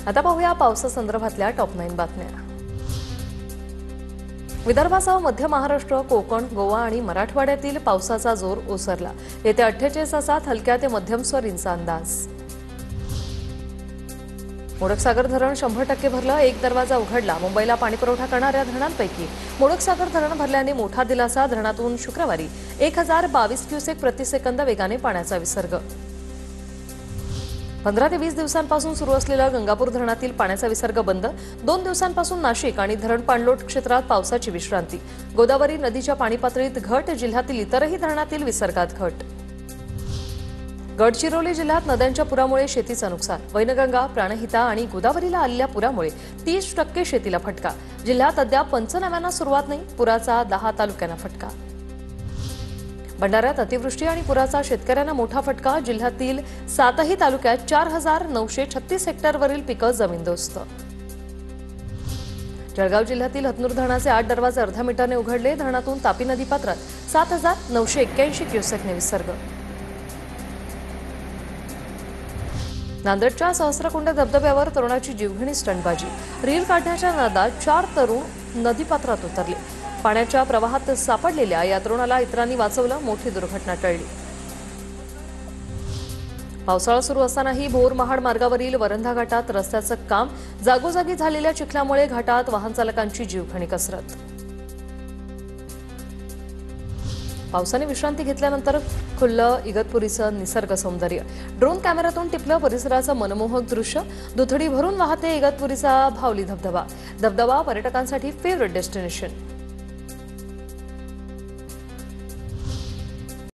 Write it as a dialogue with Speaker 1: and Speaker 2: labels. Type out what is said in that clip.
Speaker 1: आता पाहूया पावसासंदर्भातल्या टॉप 9 बातम्या। विदर्भासह मध्य महाराष्ट्र, कोकण, गोवा आणि मराठवाड्यातील पावसाचा जोर ओसरला। येत्या 48 तासात हलक्या ते मध्यम स्वरूपाचा अंदाज। मोडकसागर धरण 100% भरलं, एक दरवाजा उघडला। मुंबईला पाणीपुरवठा करणाऱ्या धरणांपैकी मोडकसागर धरण भरल्याने मोठा दिलासा। धरणातून शुक्रवारी 1022 क्युसेक प्रतिसेकंद वेगाने पाण्याचा विसर्ग। 15 ते 20 दिवसांपासून सुरू असलेला गंगापूर धरणातील पाण्याचा विसर्ग बंद। 2 दिवसांपासून नाशिक आणि धरण पाणलोट क्षेत्रात पावसाची विश्रांती। गोदावरी नदीच्या पाणी पातळीत घट, जिल्ह्यातील इतरही धरणातील विसर्गात घट। गडचिरोली जिल्ह्यात नद्यांच्या पुरामुळे शेतीचं नुकसान। वैनगंगा, प्राणहिता आणि गोदावरीला आलेल्या पुरामुळे 30% शेतीला फटका। जिल्ह्यात अद्याप पंचनाम्यांना सुरुवात नाही, पुराचा 10 तालुक्यांना फटका। भंडाऱ्यात अतिवृष्टी आणि पुराचा शेतकऱ्यांना मोठा फटका। जिल्ह्यातील 7ही तालुक्यात 4936 हेक्टरवरील पिकं जमीनदोस्त। जळगाव जिल्ह्यातील हतनूर धरणाचे 8 दरवाजे अर्ध्या मीटरने उघडले। धरणातून तापी नदीपात्रात 7981 क्युसेकने विसर्ग। नांदेडच्या सहस्रकुंड धबधब्यावर तरुणाची जीवघेणी स्टंटबाजी। रील काढण्याच्या नादात 4 तरुण नदीपात्रात उतरले। पाण्याच्या प्रवाहात सापडलेल्या या तरुणाला इतरांनी वाचवलं, मोठी दुर्घटना टळली। पावसाळा सुरू असतानाही भोर महाड मार्गावरील वरंधा घाटात रस्त्याचं काम। जागोजागी झालेल्या चिखल्यामुळे घाटात वाहन चालकांची जीवघेणी कसरत। पावसाने विश्रांती घेतल्यानंतर खुललं इगतपुरीचं निसर्ग सौंदर्य। ड्रोन कॅमेऱ्यातून टिपलं परिसराचं मनमोहक दृश्य। दुथडी भरून वाहते इगतपुरीचा भावली धबधबा। धबधबा पर्यटकांसाठी फेवरेट डेस्टिनेशन।